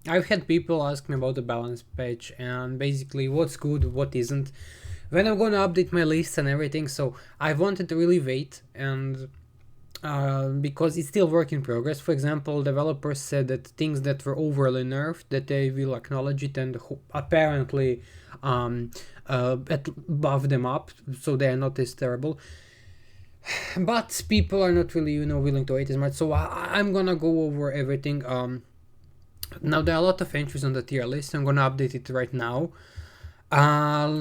I've had people ask me about the balance patch and basically what's good, what isn't, when I'm gonna update my list and everything. So I wanted to really wait and because it's still work in progress. For example, developers said that things that were overly nerfed, that they will acknowledge it and apparently buff them up so they are not as terrible. But people are not really, willing to wait as much. So I'm gonna go over everything. Now there are a lot of entries on the tier list. I'm gonna update it right now.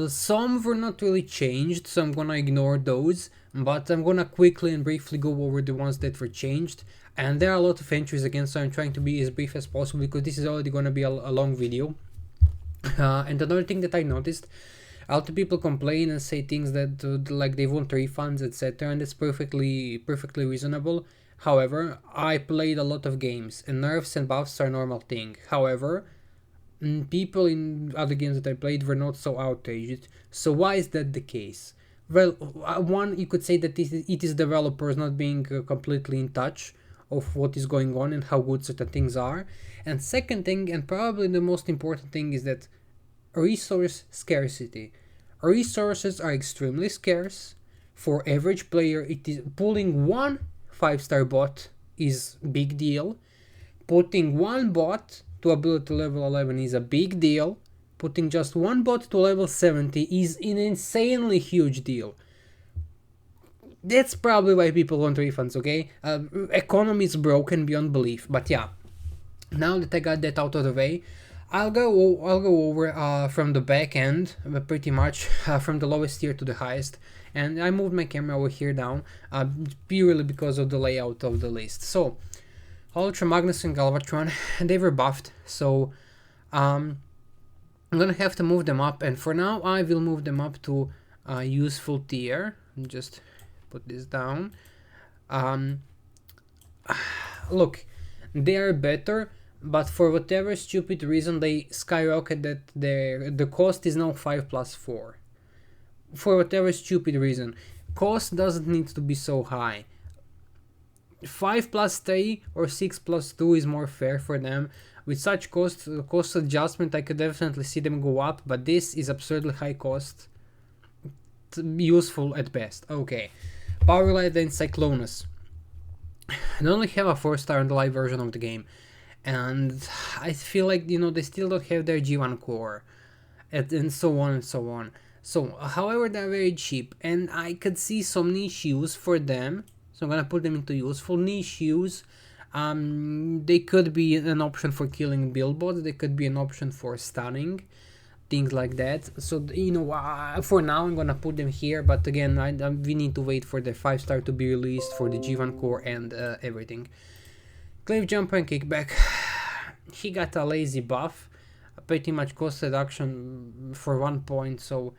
Some were not really changed, so I'm gonna ignore those, but I'm gonna quickly and briefly go over the ones that were changed. And there are a lot of entries again, so I'm trying to be as brief as possible because this is already gonna be a long video. And another thing that I noticed, a lot of people complain and say things that like they want refunds, etc., and it's perfectly reasonable. However, I played a lot of games, and nerfs and buffs are a normal thing. However, people in other games that I played were not so outraged. So why is that the case? Well, one, you could say that it is developers not being completely in touch of what is going on and how good certain things are. And second thing, and probably the most important thing, is that resource scarcity. Resources are extremely scarce. For average player, it is pulling one 5-star bot is big deal. Putting one bot to ability level 11 is a big deal. Putting just one bot to level 70 is an insanely huge deal. That's probably why people want refunds, okay? Economy is broken beyond belief, but yeah. Now that I got that out of the way, I'll go over from the back end, pretty much from the lowest tier to the highest, and I moved my camera over here down, purely because of the layout of the list. So, Ultra Magnus and Galvatron, they were buffed, so I'm gonna have to move them up, and for now I will move them up to useful tier. Just put this down. Look, they are better, but for whatever stupid reason they skyrocketed. The cost is now 5 plus 4. For whatever stupid reason, cost doesn't need to be so high. 5 plus 3 or 6 plus 2 is more fair for them. With such cost adjustment, I could definitely see them go up, but this is absurdly high cost. Useful at best. Okay. Powerlight and Cyclonus. They only have a 4-star in the live version of the game, and I feel like they still don't have their G1 core, and so on and so on. So, however, they're very cheap, and I could see some niche use for them. So I'm gonna put them into useful niche use. They could be an option for killing billboards. They could be an option for stunning, things like that. So for now I'm gonna put them here. But again, we need to wait for the 5-star to be released for the G1 core and everything. Cliff Jumper and Kickback. He got a lazy buff, pretty much cost reduction for 1 point. So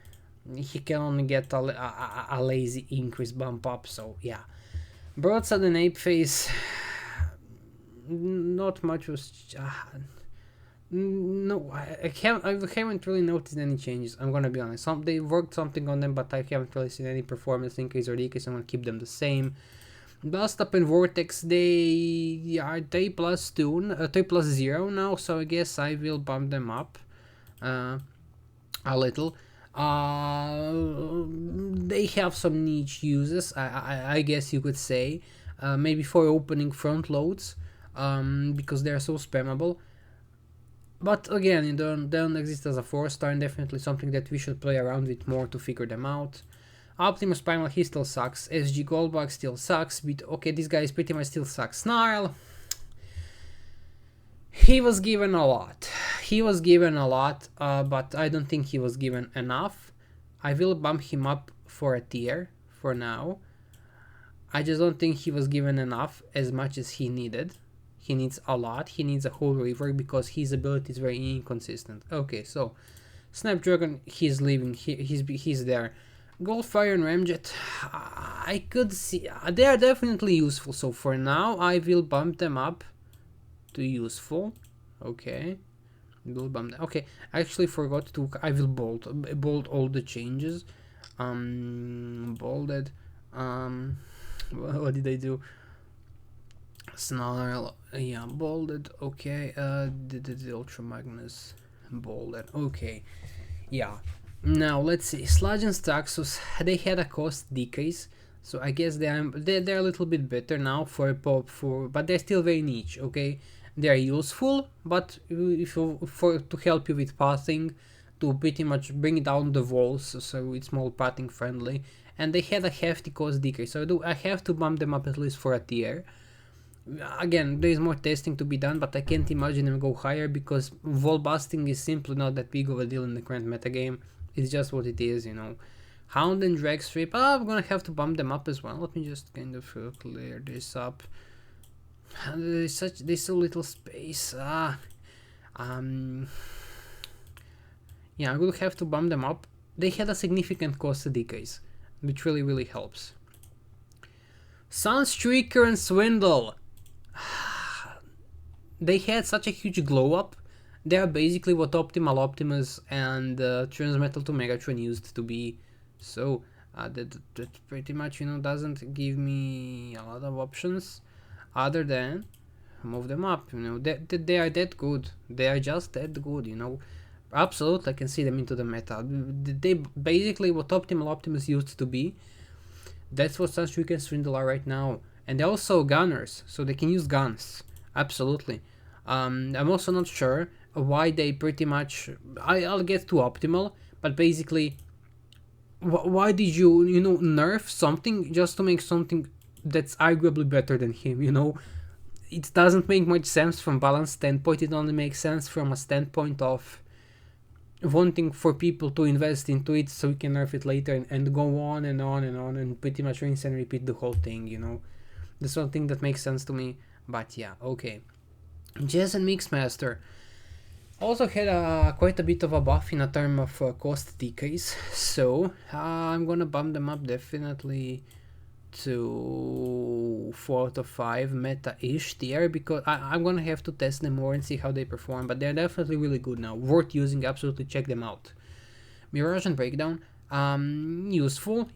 he can only get a lazy increase bump up. So yeah. Broadside and Ape Face, not much was. No, I haven't really noticed any changes. I'm gonna be honest. They worked something on them, but I haven't really seen any performance increase or decrease. I'm gonna keep them the same. Blast Up and Vortex, they are 3 plus 2, 3 plus 0 now, so I guess I will bump them up a little. They have some niche uses, I guess you could say. Maybe for opening front loads, because they are so spammable. But again, they don't exist as a 4-star, and definitely something that we should play around with more to figure them out. Optimus Primal, he still sucks. SG Goldbug still sucks, but okay, this guy is pretty much still sucks. Snarl, he was given a lot. But I don't think he was given enough. I will bump him up for a tier for now. I just don't think he was given enough, as much as he needed. He needs a lot. He needs a whole rework because his ability is very inconsistent. Okay, so Snapdragon, he's leaving. He's there. Goldfire and Ramjet, I could see they are definitely useful. So for now, I will bump them up to useful. Okay, will bump them. Okay, I actually forgot to. I will bold all the changes. Bolded. What did I do? Snarl, yeah, bolded, okay, the Ultra Magnus, bolded, okay, yeah. Now let's see, Sludge and Staxus, they had a cost decrease, so I guess they're a little bit better now for a pop, but they're still very niche, okay? They're useful, but if you, for to help you with pathing, to pretty much bring down the walls, so it's more pathing friendly, and they had a hefty cost decrease, so I have to bump them up at least for a tier. Again, there is more testing to be done, but I can't imagine them go higher because wall busting is simply not that big of a deal in the current metagame. It's just what it is, you know. Hound and Drag Strip, I'm gonna have to bump them up as well. Let me just kind of clear this up. There's so little space. Yeah, I will have to bump them up. They had a significant cost decrease, which really helps. Sunstreaker and Swindle. They had such a huge glow up. They are basically what Optimal Optimus and Transmetal to Megatron used to be. So that pretty much, you know, doesn't give me a lot of options other than move them up. You know, they are that good. They are just that good, you know. Absolutely, I can see them into the meta. They basically what Optimal Optimus used to be. That's what Sunstreaker and Swindle are right now. And they're also gunners, so they can use guns. Absolutely. I'm also not sure why they pretty much... I'll get to Optimal, but basically... Why did you, you know, nerf something just to make something that's arguably better than him, you know? It doesn't make much sense from balance standpoint, it only makes sense from a standpoint of wanting for people to invest into it so we can nerf it later and go on and on and on and pretty much rinse and repeat the whole thing, you know? That's one thing that makes sense to me, but yeah, okay. Jazz and Mixmaster also had quite a bit of a buff in a term of cost decrease, so I'm gonna bump them up definitely to 4 out of 5 meta-ish tier because I'm gonna have to test them more and see how they perform, but they're definitely really good now, worth using, absolutely check them out. Mirage and Breakdown, useful,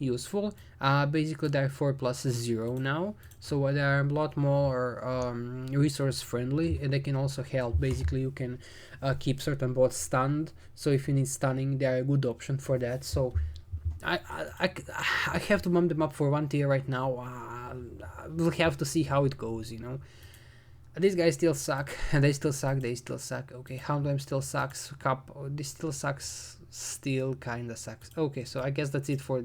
basically they're 4+0 now, so they're a lot more resource friendly, and they can also help. Basically you can keep certain bots stunned, so if you need stunning they're a good option for that. So I have to bump them up for 1 tier right now. We'll have to see how it goes, you know. These guys still suck, they still suck. Okay, Houndem still sucks, Cup, this still sucks, still kinda sucks. Okay, so I guess that's it for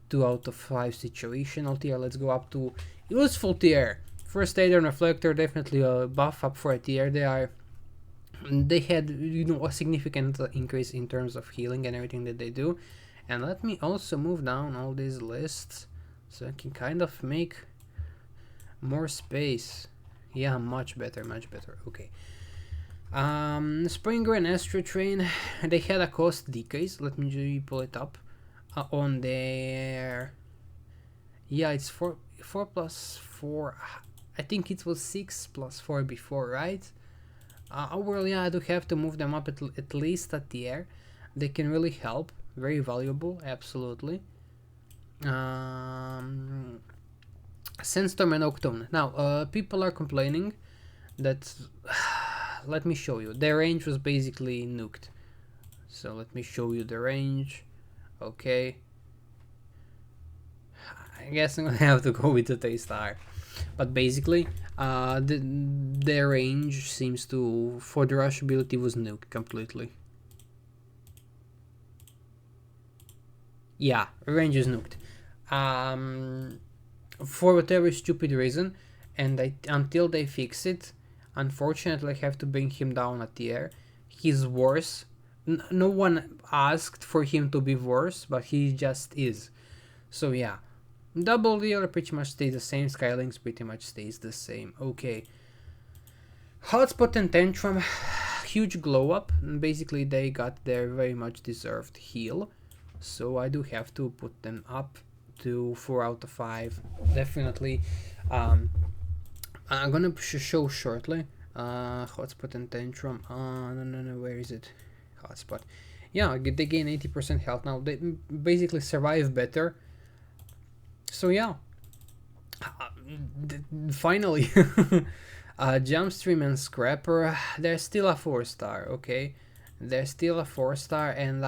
2 out of 5 situational tier. Let's go up to useful tier. First Aid and Reflector, definitely a buff up for a tier. They had, you know, a significant increase in terms of healing and everything that they do. And let me also move down all these lists so I can kind of make more space. Yeah, much better, okay. Springer and Astro Train, they had a cost decrease. Let me pull it up on their... Yeah, it's 4 plus 4. I think it was 6 plus 4 before, right? Well, yeah, I do have to move them up at least a tier. They can really help. Very valuable, absolutely. Sandstorm and Octone. Now, people are complaining that... let me show you. Their range was basically nuked. So let me show you the range. Okay. I guess I'm gonna have to go with the T-Star. But basically, their range seems to... for the rush ability was nuked completely. Yeah, range is nuked. For whatever stupid reason, and until they fix it, unfortunately I have to bring him down a tier. He's worse. No one asked for him to be worse, but he just is. So yeah, double dealer pretty much stays the same. Skylinks pretty much stays the same. Okay. Hotspot and Tantrum, huge glow up. Basically they got their very much deserved heal. So I do have to put them up to 4 out of 5. Definitely. I'm gonna show shortly. Hotspot and Tantrum. No, where is it? Hotspot. Yeah, they gain 80% health now. They basically survive better. So yeah, finally. Jumpstream and Scrapper, they're still a 4-star, okay? They're still a 4-star, and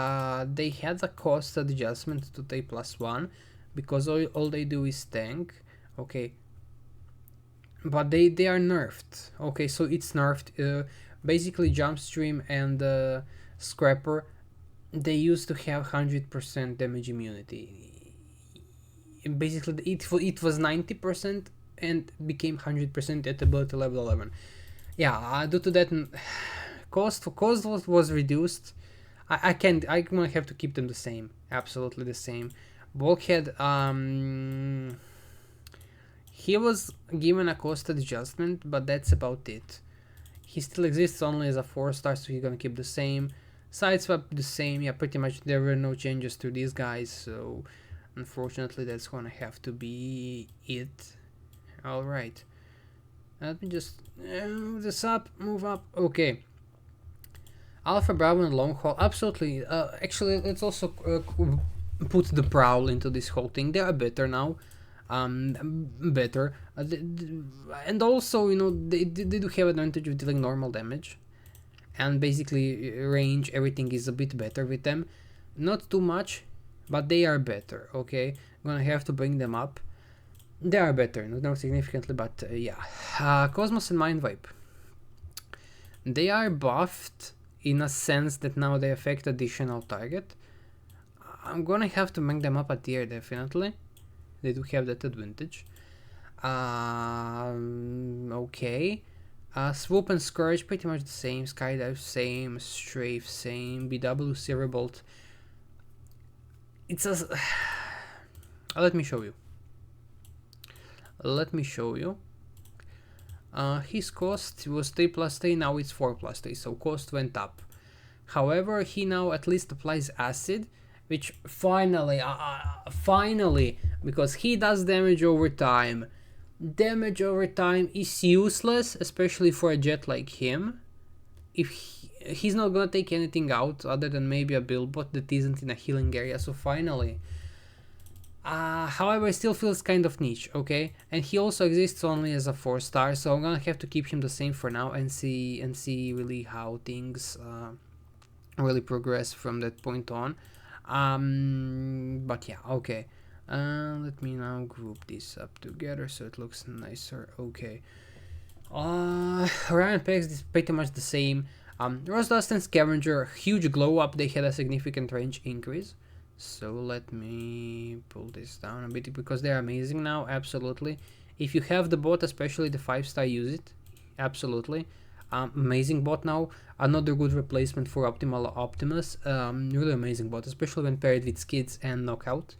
they had a cost adjustment to take +1 because all they do is tank, okay? But they are nerfed, okay? So it's nerfed. Basically, Jumpstream and Scrapper, they used to have 100% damage immunity. Basically, it was 90% and became 100% at ability level 11. Yeah, due to that, cost was reduced. I'm gonna have to keep them the same, absolutely the same. Bulkhead, he was given a cost adjustment, but that's about it. He still exists only as a 4-star, so he's gonna keep the same. Sideswap the same, yeah, pretty much there were no changes to these guys, so unfortunately that's gonna have to be it. Alright. Let me just move this up, move up. Okay. Alpha, Bravo, and Long Haul. Absolutely. Actually, let's also put the Prowl into this whole thing. They are better now. Better. And also, you know, they do have advantage of dealing normal damage. And basically, range, everything is a bit better with them. Not too much, but they are better, okay? I'm gonna have to bring them up. They are better, not significantly, but yeah. Cosmos and Mind Wipe. They are buffed in a sense that now they affect additional target. I'm gonna have to make them up a tier, definitely. They do have that advantage. Okay. Swoop and Scourge, pretty much the same. Skydive, same. Strafe, same. BW, Cerebolt. It's a... let me show you. Let me show you. His cost was 3+3, now it's 4+3, so cost went up. However, he now at least applies acid, which finally, because he does damage over time. Damage over time is useless, especially for a jet like him. If he's not gonna take anything out other than maybe a build bot that isn't in a healing area, so finally. However, it still feels kind of niche, okay? And he also exists only as a 4-star, so I'm gonna have to keep him the same for now and see really how things really progress from that point on. But yeah, okay. Let me now group this up together so it looks nicer. Okay. Ryan Pex is pretty much the same. Rose Dust and Scavenger, huge glow up. They had a significant range increase. So let me pull this down a bit because they're amazing now. Absolutely. If you have the bot, especially the 5-star, use it. Absolutely. Amazing bot now. Another good replacement for Optimal Optimus. Really amazing bot, especially when paired with Skids and Knockout.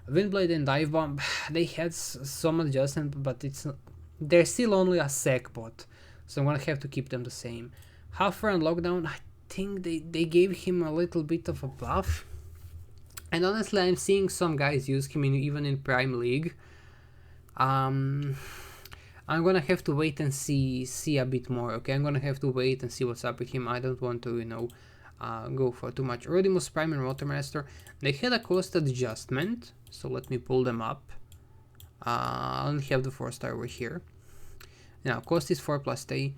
Windblade and Dive Bomb, they had some adjustment, but they're still only a sec bot, so I'm gonna have to keep them the same. Huffer and Lockdown, I think they gave him a little bit of a buff, and honestly I'm seeing some guys use him even in Prime League. I'm gonna have to wait and see a bit more, okay? I'm gonna have to wait and see what's up with him. I don't want to, you know, go for too much. Rodimus Prime and Watermaster, they had a cost adjustment, so let me pull them up. I only have the 4-star over here. Now cost is 4+3.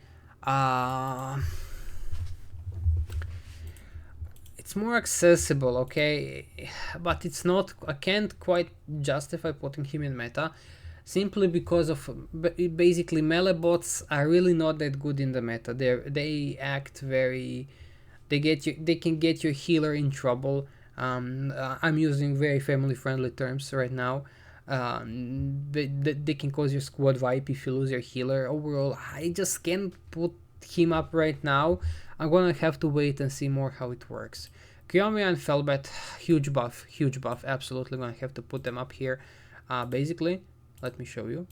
It's more accessible, okay, but it's not. I can't quite justify putting him in meta simply because of basically melee bots are really not that good in the meta. They act very. They can get your healer in trouble. I'm using very family-friendly terms right now. They can cause your squad wipe if you lose your healer. Overall, I just can't put him up right now. I'm gonna have to wait and see more how it works. Kiyomiya and Felbat, huge buff, absolutely gonna have to put them up here. Basically, let me show you.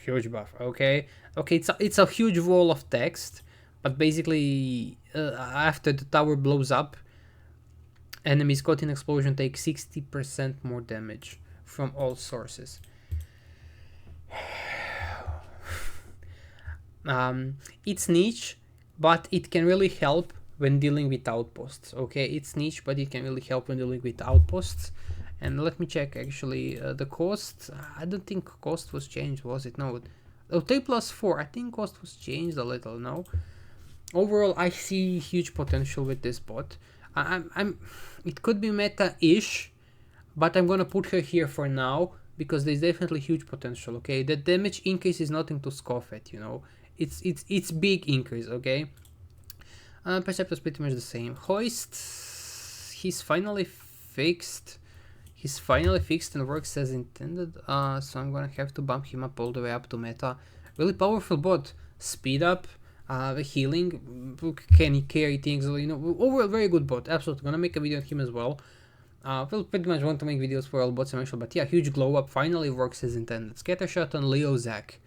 Huge buff, okay, it's a huge wall of text, but basically after the tower blows up, enemies caught in explosion take 60% more damage from all sources. It's niche, but it can really help when dealing with outposts, okay? It's niche, but it can really help when dealing with outposts. And let me check actually the cost. I don't think cost was changed, was it? No. Oh, T plus 4. I think cost was changed a little. No. Overall, I see huge potential with this bot. It could be meta-ish, but I'm gonna put her here for now because there's definitely huge potential. Okay, the damage increase is nothing to scoff at. You know, it's big increase. Okay. Percept was pretty much the same. Hoist, he's finally fixed. He's finally fixed and works as intended. So I'm gonna have to bump him up all the way up to meta. Really powerful bot. Speed up. The healing, can he carry things, you know, overall very good bot, absolutely, gonna make a video on him as well. We'll pretty much want to make videos for all bots eventually, but yeah, huge glow up, finally works as intended. Scattershot on Leo Zack.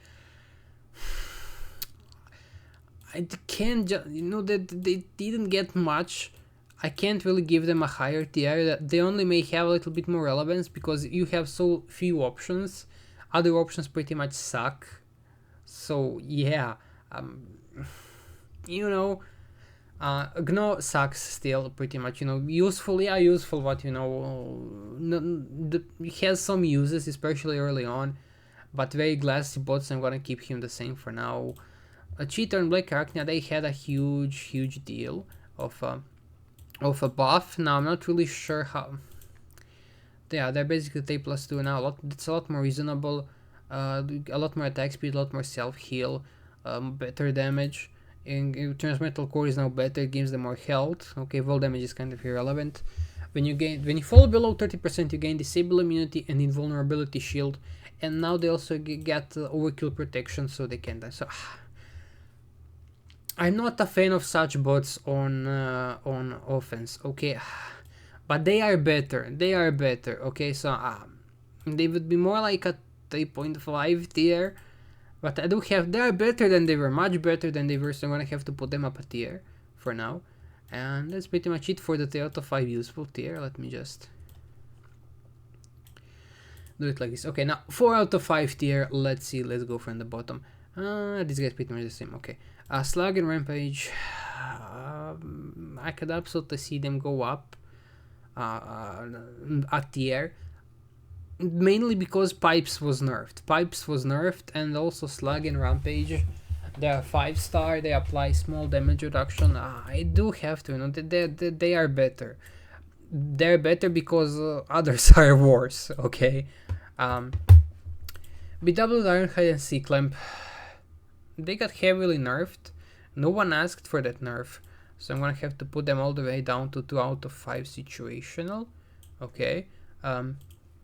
I can't, you know, that they didn't get much. I can't really give them a higher tier, that they only may have a little bit more relevance because you have so few options. Other options pretty much suck. So yeah, you know, Gno sucks still pretty much, you know, useful, yeah, useful, but you know, it has some uses, especially early on, but very glassy bots, I'm gonna keep him the same for now. A Cheater and Black Arachnia, they had a huge deal of a buff. Now I'm not really sure how. Yeah, they're basically T plus 2 now. It's a lot more reasonable. A lot more attack speed, a lot more self heal. Better damage, and Transmetal Core is now better, gives them more health. Okay, vol damage is kind of irrelevant. When you fall below 30%, you gain Disable Immunity and Invulnerability Shield, and now they also get Overkill Protection, so they can die. So I'm not a fan of such bots on offense. Okay, but they are better. They are better. Okay, so they would be more like a 3.5 tier. But they are better than they were, much better than they were, so I'm gonna have to put them up a tier for now. And that's pretty much it for the 3 out of 5 useful tier. Let me just do it like this. Okay, now 4 out of 5 tier, let's see, let's go from the bottom. This guy's pretty much the same, okay. Slug and Rampage, I could absolutely see them go up a tier. Mainly because Pipes was nerfed, and also Slug and Rampage, they are 5-star, they apply small damage reduction. I do have to, you know, they are better. They're better because others are worse, okay? BW Ironhide and Sea Clamp, they got heavily nerfed. No one asked for that nerf, so I'm gonna have to put them all the way down to 2 out of 5 situational, okay?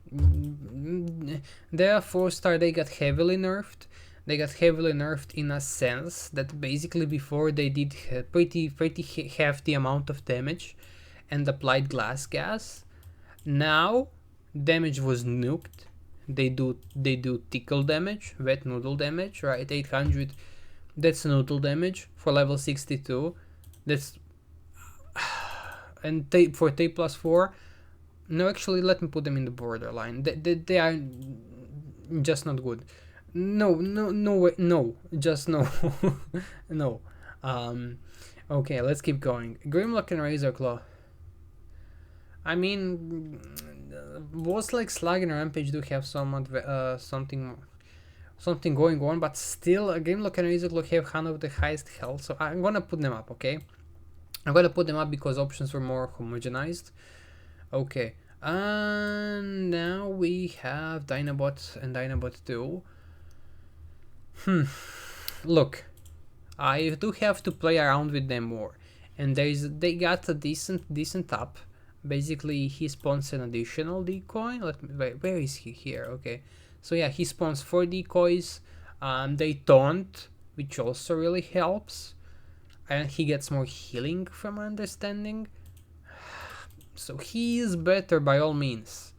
They are 4-star, they got heavily nerfed. They got heavily nerfed in a sense that basically before they did pretty hefty amount of damage and applied glass gas. Now damage was nuked. They do tickle damage, wet noodle damage, right? 800, that's noodle damage for level 62. That's and for T plus 4. No, actually, let me put them in the borderline. They are just not good. No, just no. No. Okay, let's keep going. Grimlock and Razor Claw. I mean, boss like Slug and Rampage do have something going on, but still, Grimlock and Razor Claw have one of the highest health, so I'm gonna put them up, okay? I'm gonna put them up because options were more homogenized. Okay, and now we have Dinobot and Dinobot 2. Look, I do have to play around with them more, and they got a decent up. Basically, he spawns an additional decoy. Where is he? Here, okay. So yeah, he spawns 4 decoys. They taunt, which also really helps, and he gets more healing from my understanding. So he is better by all means,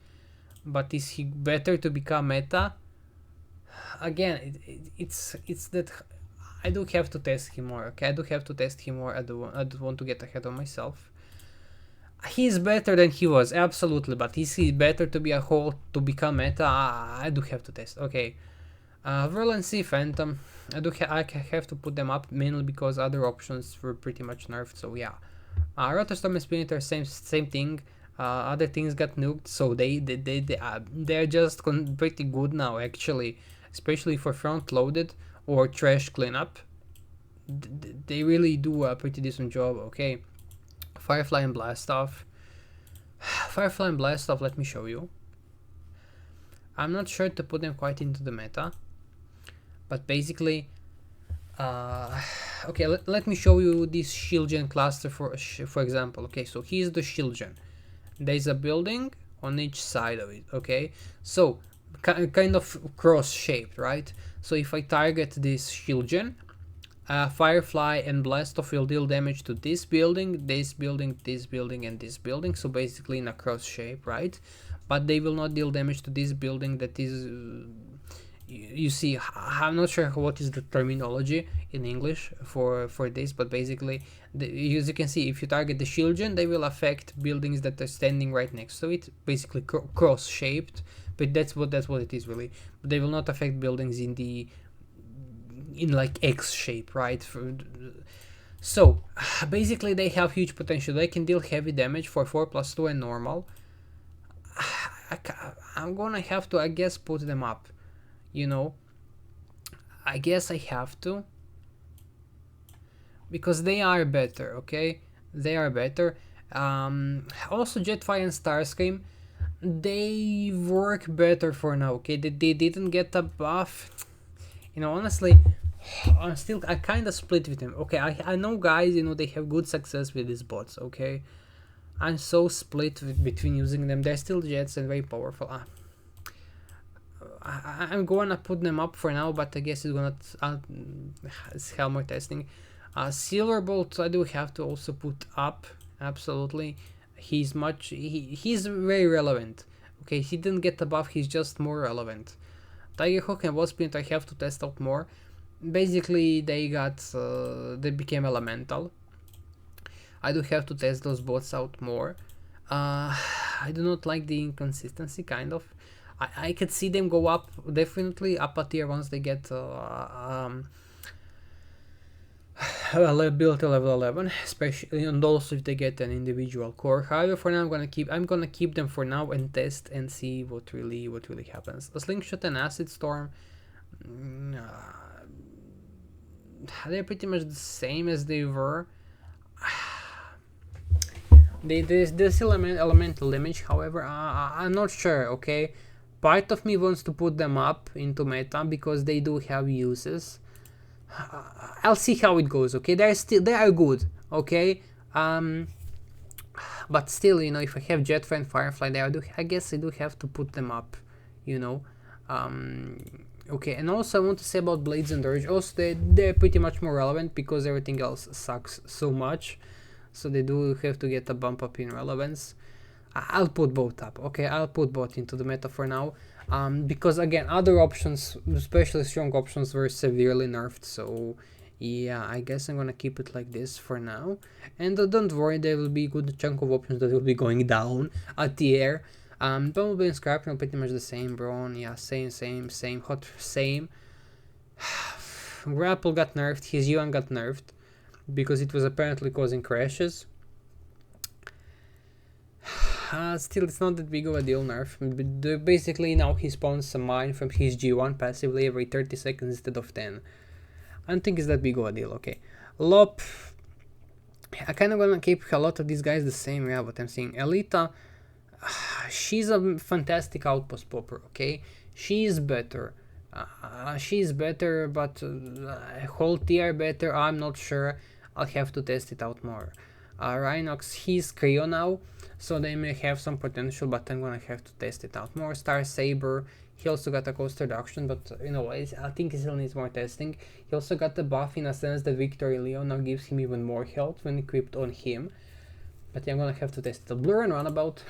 but is he better to become meta? Again, it's that I do have to test him more. Okay, I do have to test him more. I don't want to get ahead of myself. He's better than he was, absolutely, but is he better to be a whole to become meta? I do have to test. Okay, Virulent Sea Phantom. I have to put them up mainly because other options were pretty much nerfed. So yeah. Rotorstorm and Splinter, same thing. Other things got nuked, so they're just pretty good now actually, especially for front loaded or trash cleanup. They really do a pretty decent job. Okay, Firefly and Blast Off. Firefly and Blast Off, let me show you. I'm not sure to put them quite into the meta, but basically, okay, let me show you this shield gen cluster for example. Okay, so here's the shield gen. There's a building on each side of it. Okay, so kind of cross shaped, right? So if I target this shield gen, Firefly and Blast Off will deal damage to this building, this building, this building, and this building. So basically in a cross shape, right? But they will not deal damage to this building that is, you see, I'm not sure what is the terminology in English for this, but basically, as you can see, if you target the shield gen, they will affect buildings that are standing right next to it, basically cross-shaped, but that's what it is really. But they will not affect buildings in like X shape, right? So basically they have huge potential. They can deal heavy damage for 4+2 and normal. I'm gonna have to, I guess, put them up, you know. I guess I have to, because they are better. Okay, they are better. Also Jetfire and Starscream, they work better for now. Okay, they didn't get a buff, you know. Honestly, I kind of split with them. Okay, I know guys, you know, they have good success with these bots. Okay, I'm so split between using them. They're still jets and very powerful. I'm gonna put them up for now, but I guess it's gonna it's Helmer testing. Silverbolt I do have to also put up, absolutely. He's very relevant. Okay, he didn't get the buff, he's just more relevant. Tiger Hawk and Waspint I have to test out more. Basically they became elemental. I do have to test those bots out more. I do not like the inconsistency, kind of. I could see them go up, definitely up a tier once they get built to level 11, especially, and also if they get an individual core. However, for now I'm gonna keep them for now and test and see what really happens. The Slingshot and Acid Storm, they're pretty much the same as they were. There's still elemental damage, however, I'm not sure. Okay, part of me wants to put them up into meta because they do have uses. I'll see how it goes. Okay, they are good. Okay, but still, you know, if I have Jetfire and Firefly there, I guess I do have to put them up, you know. Okay, and also I want to say about Blades and Urge. Also, they're pretty much more relevant because everything else sucks so much. So they do have to get a bump up in relevance. I'll put both up. Okay, I'll put both into the meta for now. Because again, other options, especially strong options, were severely nerfed. So yeah, I guess I'm gonna keep it like this for now. And don't worry, there will be a good chunk of options that will be going down a tier. Bumblebee and Scorpion are pretty much the same. Brawn, yeah, same. Hot, same. Grapple got nerfed. His Yuan got nerfed because it was apparently causing crashes. Still, it's not that big of a deal nerf. But basically, now he spawns a mine from his G1 passively every 30 seconds instead of 10. I don't think it's that big of a deal. Okay, Lop, I kind of gonna keep a lot of these guys the same. Yeah, but I'm seeing Elita, she's a fantastic outpost popper. Okay, she's better. She's better, but whole tier better, I'm not sure. I'll have to test it out more. Rhinox, he's Creo now, so they may have some potential, but I'm gonna have to test it out more. Star Saber, he also got a cost reduction, but you know, I think he still needs more testing. He also got the buff in a sense that Victory Leo now gives him even more health when equipped on him. But yeah, I'm gonna have to test it. Blur and Runabout,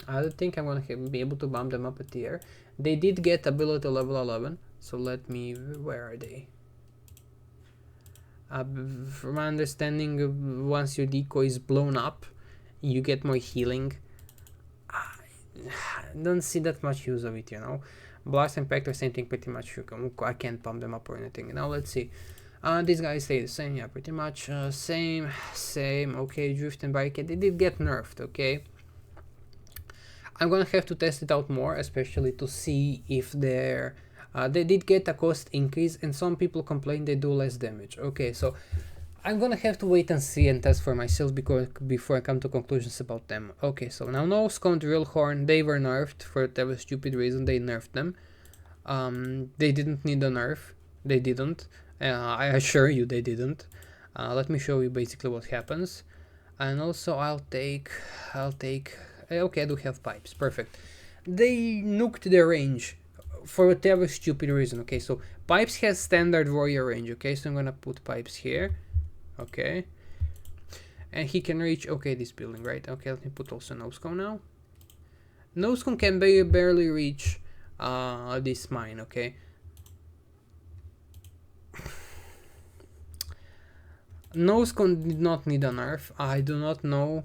I don't think I'm gonna be able to bump them up a tier. They did get ability to level 11, so let me, where are they? From my understanding, once your decoy is blown up, you get more healing. I don't see that much use of it, you know. Blast and Pector, same thing pretty much. I can't pump them up or anything. Now let's see. These guys stay the same, yeah, pretty much. Same. Okay, Drift and Barricade, they did get nerfed, okay. I'm gonna have to test it out more, especially to see if they did get a cost increase, and some people complain they do less damage. Okay, so I'm gonna have to wait and see and test for myself before I come to conclusions about them. Okay, so now Noscon, Drillhorn, they were nerfed for whatever stupid reason. They nerfed them. They didn't need a nerf. They didn't. I assure you they didn't. Let me show you basically what happens. And also I'll take, okay, I do have pipes, perfect. They nuked their range for whatever stupid reason. Okay, so pipes has standard warrior range. Okay, so I'm gonna put pipes here. Okay, and he can reach, okay, this building, right? Okay, let me put also Noscon now. Noscon can barely reach this mine. Okay, Noscon did not need a nerf. I do not know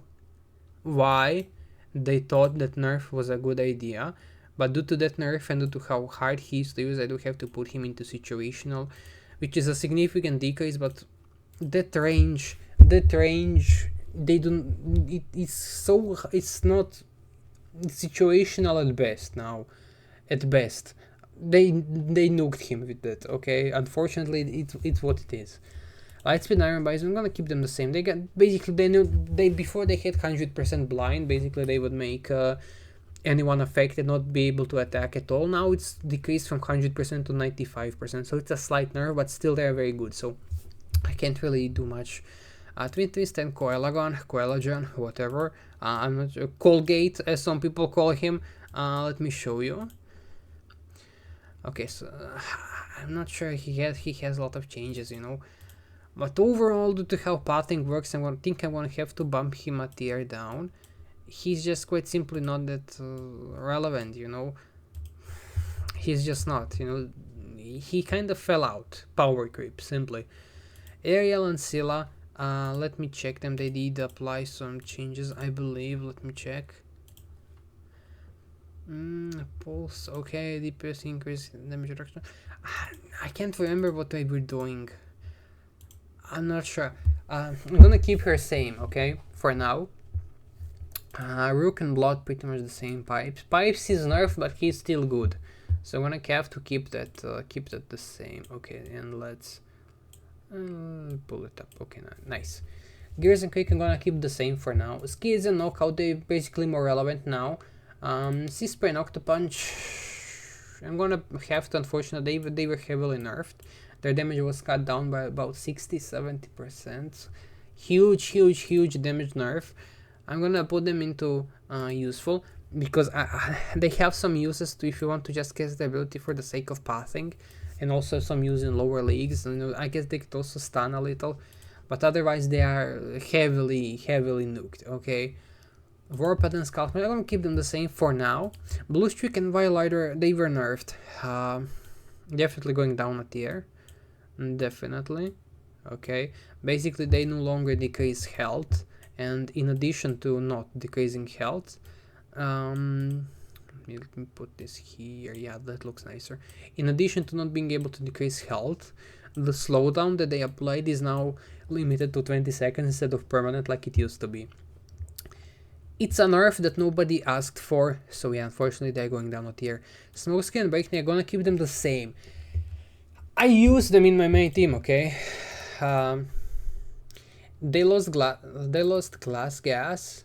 why they thought that nerf was a good idea, but due to that nerf and due to how hard he is to use, I do have to put him into situational, which is a significant decrease. But that range, they don't. It's not situational at best now. At best, they nuked him with that. Okay, unfortunately, it's what it is. Lightspeed Iron Bison, I'm gonna keep them the same. They got basically they before they hit 100% blind. Basically, they would make anyone affected not be able to attack at all. Now it's decreased from 100% to 95%, so it's a slight nerf, but still they're very good. So I can't really do much. Twin Twist and Coelagon, whatever. I'm not sure. Colgate, as some people call him. Let me show you. Okay, so I'm not sure he has a lot of changes, you know. But overall, due to how pathing works, I'm gonna have to bump him a tier down. He's just quite simply not that relevant, you know. He's just not, you know. He kind of fell out. Power creep, simply. Ariel and Scylla, let me check them. They did apply some changes, I believe. Let me check. Pulse, okay. DPS increase, damage reduction. I can't remember what they were doing. I'm not sure. I'm gonna keep her same, okay, for now. Rook and Blood, pretty much the same. Pipes is nerfed, but he's still good, so I'm gonna have to keep that the same. Okay, and let's pull it up. Okay, nice. Gears and Quick, I'm gonna keep the same for now. Skids and Knockout, they basically more relevant now. Sea Spray and Octopunch, I'm gonna have to, unfortunately, they were heavily nerfed. Their damage was cut down by about 60-70%. Huge damage nerf. I'm gonna put them into useful, because they have some uses to if you want to just cast the ability for the sake of pathing, and also some use in lower leagues. You know, I guess they could also stun a little, but otherwise they are heavily nuked. Okay. Warpath and Scoutman, I'm gonna keep them the same for now. Blue Streak and Violator, they were nerfed. Definitely going down a tier. Definitely. Okay, basically they no longer decrease health, and in addition to not decreasing health, let me put this here. Yeah, that looks nicer. In addition to not being able to decrease health, the slowdown that they applied is now limited to 20 seconds instead of permanent like it used to be. It's a nerf that nobody asked for, so yeah, unfortunately they're going down a tier. Smokescreen and Breakneck, I'm gonna keep them the same. I use them in my main team, okay? They lost glass gas,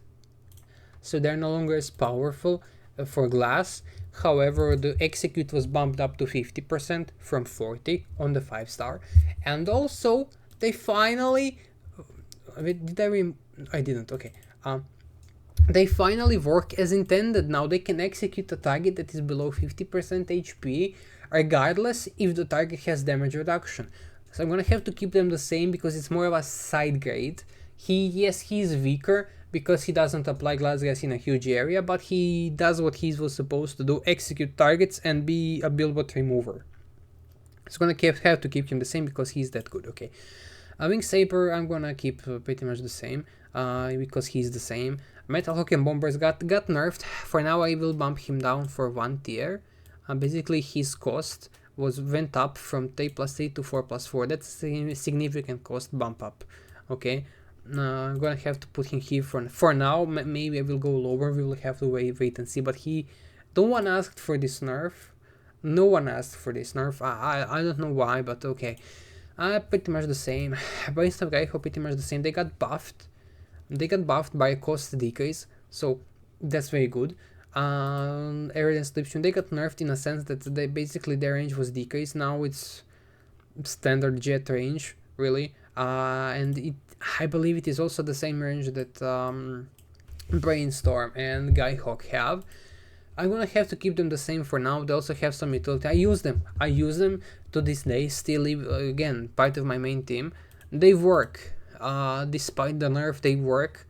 so they're no longer as powerful for glass. However, the execute was bumped up to 50% from 40 on the 5-star, and also they finally I didn't. Okay. They finally work as intended. Now they can execute a target that is below 50% HP, regardless if the target has damage reduction. So I'm gonna have to keep them the same because it's more of a side grade. He's weaker because he doesn't apply glass gas in a huge area, but he does what he was supposed to do: execute targets and be a buildbot remover. So I'm gonna have to keep him the same because he's that good. Okay. Wing Saber, I'm gonna keep pretty much the same because he's the same. Metal Hawk and Bombers got nerfed. For now, I will bump him down for 1 tier. Basically, his cost went up from 3+3 to 4+4. That's a significant cost bump up. Okay, I'm gonna have to put him here for now. Maybe I will go lower. We will have to wait and see. But no one asked for this nerf. No one asked for this nerf. I don't know why, but okay. Pretty much the same. Brains of Geico pretty much the same. They got buffed. They got buffed by a cost decrease, so that's very good. Air and Slipstream, they got nerfed in a sense that basically their range was decreased. Now it's standard jet range, really. And I believe it is also the same range that Brainstorm and Skyhawk have. I'm gonna have to keep them the same for now. They also have some utility. I use them to this day. Still, again, part of my main team. They work. Despite the nerf, they work.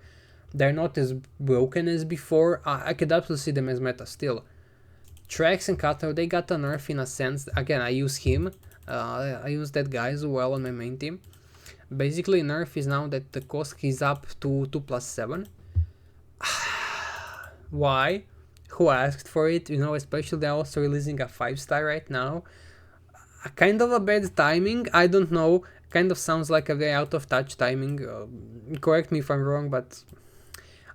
They're not as broken as before. I could absolutely see them as meta still. Trax and Cutter, they got a nerf in a sense. Again, I use him. I use that guy as well on my main team. Basically, nerf is now that the cost is up to 2+7. Why? Who asked for it? You know, especially they're also releasing a 5-star right now. Kind of a bad timing. I don't know. Kind of sounds like a very out of touch timing. Correct me if I'm wrong, but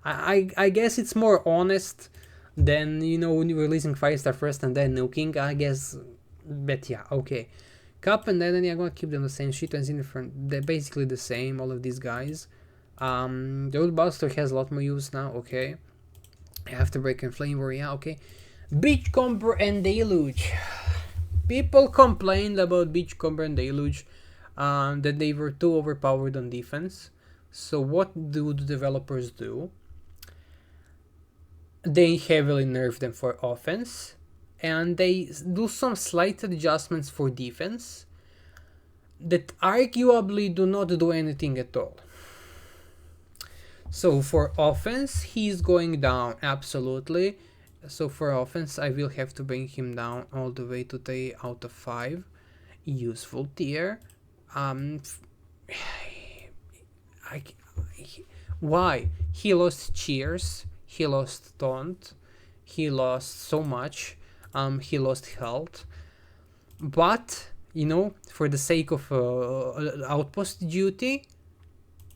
I guess it's more honest than, you know, when you're releasing 5-star first and then nuking, I guess. But yeah, okay. Cup and then I'm gonna keep them the same. Shit and Inferno, they're basically the same, all of these guys. The old Buster has a lot more use now, okay. After Break and Flame War, yeah, okay. Beachcomber and Deluge. People complained about Beachcomber and Deluge, that they were too overpowered on defense. So what do the developers do? They heavily nerf them for offense, and they do some slight adjustments for defense that arguably do not do anything at all. So for offense, he's going down, absolutely. So for offense, I will have to bring him down all the way to 3 out of 5. Useful tier. Why? He lost cheers, he lost taunt, he lost so much, he lost health. But, you know, for the sake of outpost duty,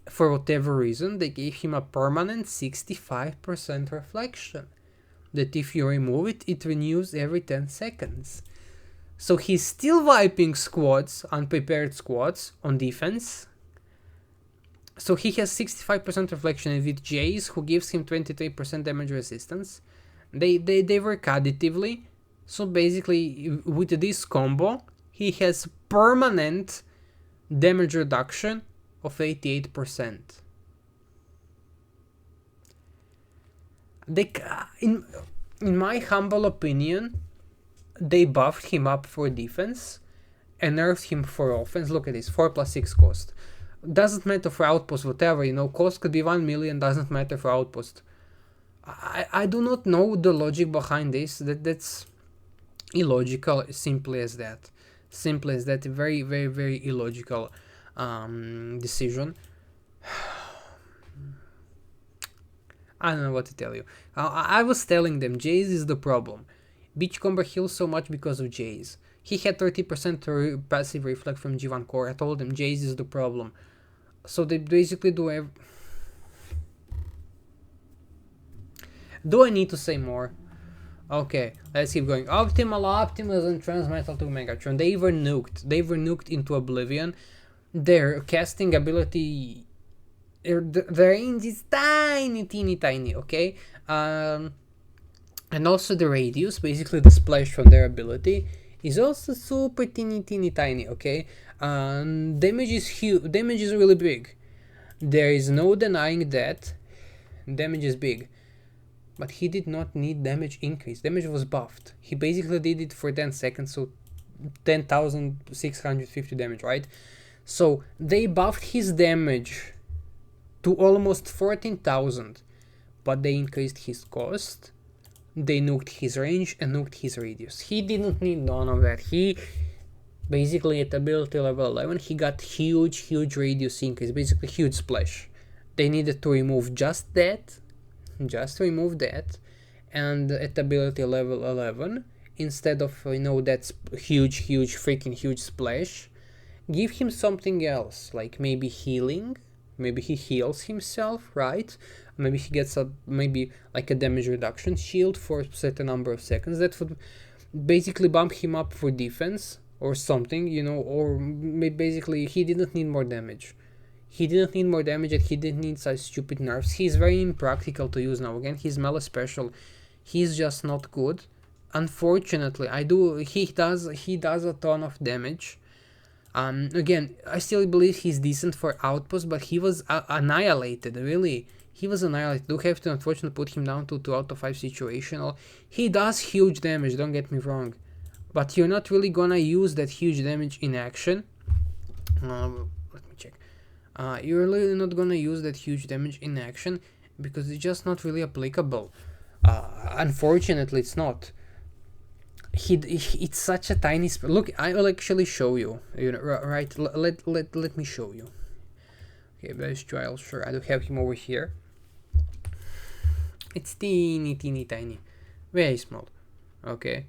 for whatever reason, they gave him a permanent 65% reflection. That if you remove it, it renews every 10 seconds. So he's still wiping squads, unprepared squads, on defense. So he has 65% reflection, and with Jace, who gives him 23% damage resistance, they work additively. So basically, with this combo, he has permanent damage reduction of 88%. In my humble opinion, they buffed him up for defense and nerfed him for offense. Look at this, 4+6 cost. Doesn't matter for outpost, whatever, you know, cost could be 1 million, doesn't matter for outpost. I do not know the logic behind this. That's illogical, simply as that. Simply as that, very, very, very illogical decision. I don't know what to tell you. I was telling them, Jace is the problem. Beachcomber heals so much because of Jace. He had 30% passive reflect from G1 core. I told them Jace is the problem. So they basically do Do I need to say more? Okay, let's keep going. Optimus and Transmetal to Megatron. They were nuked. They were nuked into oblivion. Their casting ability, the range is tiny, tiny, okay? And also the radius, basically the splash from their ability, is also super tiny, okay? Damage is huge. Damage is really big. There is no denying that. Damage is big. But he did not need damage increase. Damage was buffed. He basically did it for 10 seconds, so 10,650 damage, right? So they buffed his damage to almost 14,000, but they increased his cost. They nuked his range and nuked his radius. He didn't need none of that. He basically at ability level 11, he got huge radius increase, basically huge splash. They needed to remove just that. Just remove that, and at ability level 11, instead of, you know, that freaking huge splash, give him something else, like maybe healing, maybe he heals himself, right? Maybe he gets a maybe like a damage reduction shield for a certain number of seconds that would basically bump him up for defense or something, you know, or basically he didn't need more damage. He didn't need more damage and he didn't need such stupid nerfs. He's very impractical to use now. Again, his melee special, he's just not good. Unfortunately, he does a ton of damage. Again, I still believe he's decent for outpost, but he was annihilated, really. He was annihilated. Do have to unfortunately put him down to 2 out of 5 situational. He does huge damage, don't get me wrong. But you're not really gonna use that huge damage in action. Let me check. You're really not gonna use that huge damage in action because it's just not really applicable. Unfortunately, it's not. It's such a tiny look. I will actually show you. You know, right? Let me show you. Okay, best trial. Sure, I do have him over here. It's teeny tiny, very small. Okay,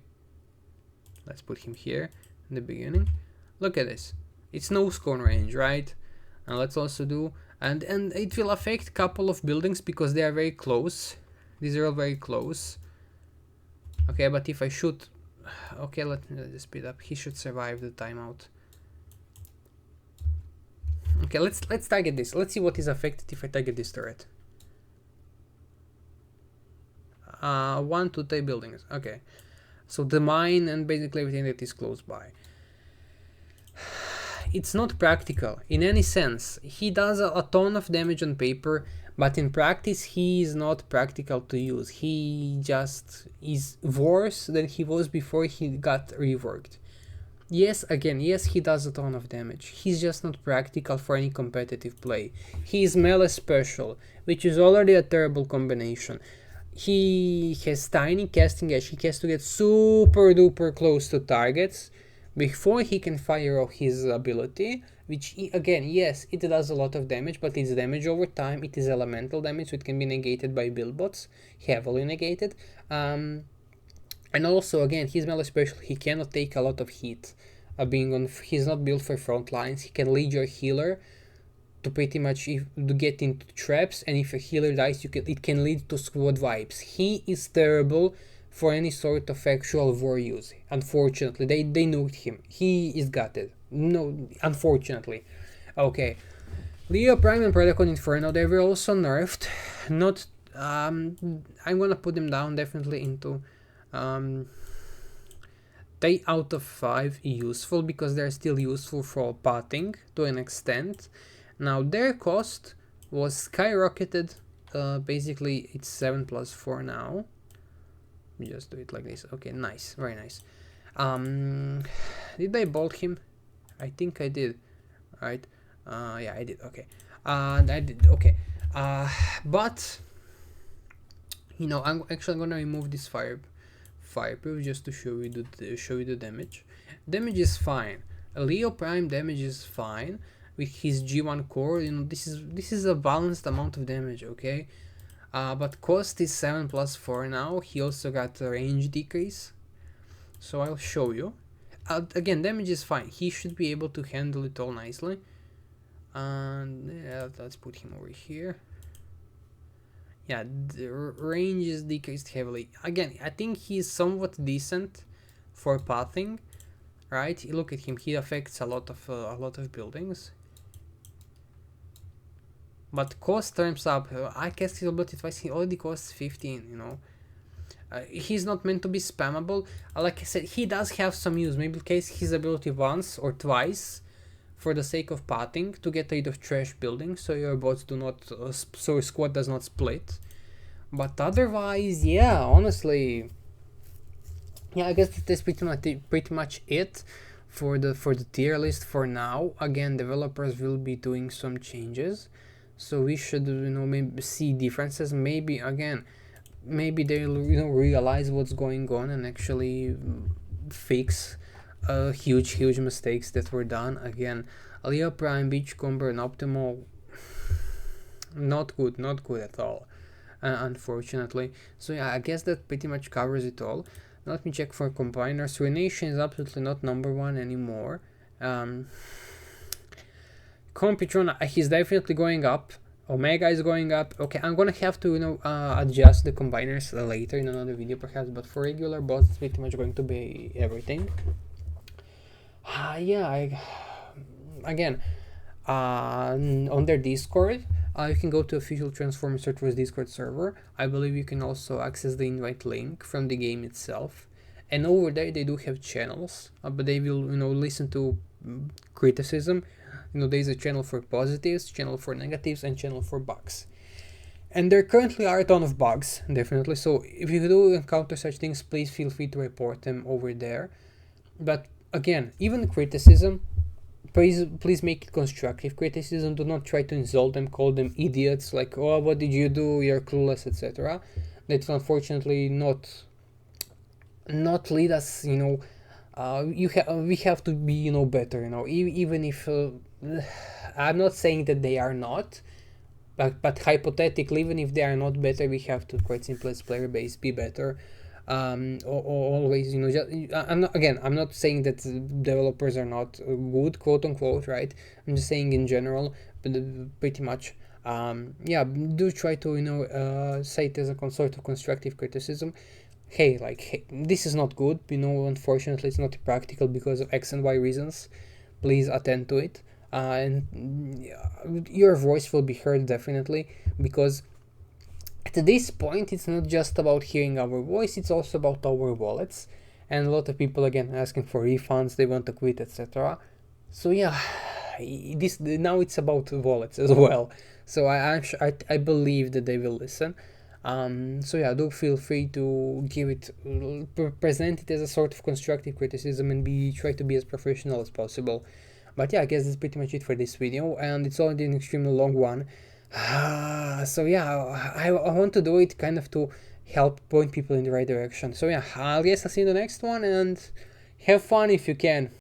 let's put him here in the beginning. Look at this. It's no cone range, right? And let's also do and it will affect couple of buildings because they are very close. These are all very close. Okay, but if I shoot, okay, let me speed up. He should survive the timeout. Okay, let's target this. Let's see what is affected if I target this turret. 1 to 3 buildings. Okay, so the mine and basically everything that is close by. It's not practical in any sense. He does a ton of damage on paper, but in practice he is not practical to use. He just is worse than he was before he got reworked. Yes, again, yes, he does a ton of damage. He's just not practical for any competitive play. He is melee special, which is already a terrible combination. He has tiny casting edge. He has to get super duper close to targets before he can fire off his ability, which again, yes, it does a lot of damage, but it's damage over time. It is elemental damage, so it can be negated by build bots, heavily negated. And also, again, his melee special, he cannot take a lot of heat. He's not built for front lines. He can lead your healer to pretty much to get into traps, and if a healer dies, it can lead to squad wipes. He is terrible for any sort of actual war use. Unfortunately, they nuked him. He is gutted. No, unfortunately. Okay, Leo Prime and Predacon Inferno, they were also nerfed. Not I'm gonna put them down definitely into 3 out of 5 useful, because they're still useful for potting to an extent. Now their cost was skyrocketed. Basically it's 7+4 now. Just do it like this. Okay, nice, very nice. Did I bolt him? I think I did, right? Yeah, I did. Okay, I did. Okay, but you know, I'm actually gonna remove this fireproof just to show you the damage. Damage is fine. Leo Prime damage is fine with his G1 core. You know, this is a balanced amount of damage. Okay. But cost is 7+4 now. He also got a range decrease, so I'll show you. Again, damage is fine. He should be able to handle it all nicely. And yeah, let's put him over here. Yeah, the range is decreased heavily. Again, I think he's somewhat decent for pathing, right? Look at him. He affects a lot of buildings. But cost turns up. I cast his ability twice. He already costs 15. You know, he's not meant to be spammable. Like I said, he does have some use. Maybe cast his ability once or twice for the sake of potting to get rid of trash buildings, so your bots do not, so your squad does not split. But otherwise, yeah, honestly, yeah, I guess that's pretty much it for the tier list for now. Again, developers will be doing some changes, so we should, you know, maybe see differences. Maybe again, maybe they'll, you know, realize what's going on and actually fix huge mistakes that were done. Again, Leo Prime, Beachcomber, and Optimal, not good at all, unfortunately. So yeah, I guess that pretty much covers it all. Now let me check for combiners. Ruination is absolutely not #1 anymore. Computron, he's definitely going up. Omega is going up. Okay, I'm gonna have to adjust the combiners later in another video perhaps, but for regular bots it's pretty much going to be everything. Yeah, again, on their Discord, you can go to official Transformer Servers Discord server. I believe you can also access the invite link from the game itself, and over there they do have channels, but they will listen to criticism. There is a channel for positives, channel for negatives, and channel for bugs. And there currently are a ton of bugs, definitely. So if you do encounter such things, please feel free to report them over there. But again, even criticism, please make it constructive criticism. Do not try to insult them, call them idiots, like, oh, what did you do, you're clueless, etc. That will unfortunately not lead us, we have to be, better, even if I'm not saying that they are not, but hypothetically, even if they are not better, we have to, quite simply, as player base, be better. Always, I'm not saying that developers are not good, quote unquote, right? I'm just saying in general, but pretty much, do try to say it as a sort of constructive criticism. Hey, this is not good, unfortunately it's not practical because of X and Y reasons. Please attend to it, and your voice will be heard, definitely, because at this point it's not just about hearing our voice, it's also about our wallets, and a lot of people, again, asking for refunds, they want to quit, etc. So yeah, now it's about wallets as well. So I believe that they will listen. So yeah, do feel free to give it, present it as a sort of constructive criticism, and try to be as professional as possible. But yeah, I guess that's pretty much it for this video, and it's already an extremely long one. So yeah, I want to do it kind of to help point people in the right direction. So yeah, I guess I'll see you in the next one, and have fun if you can.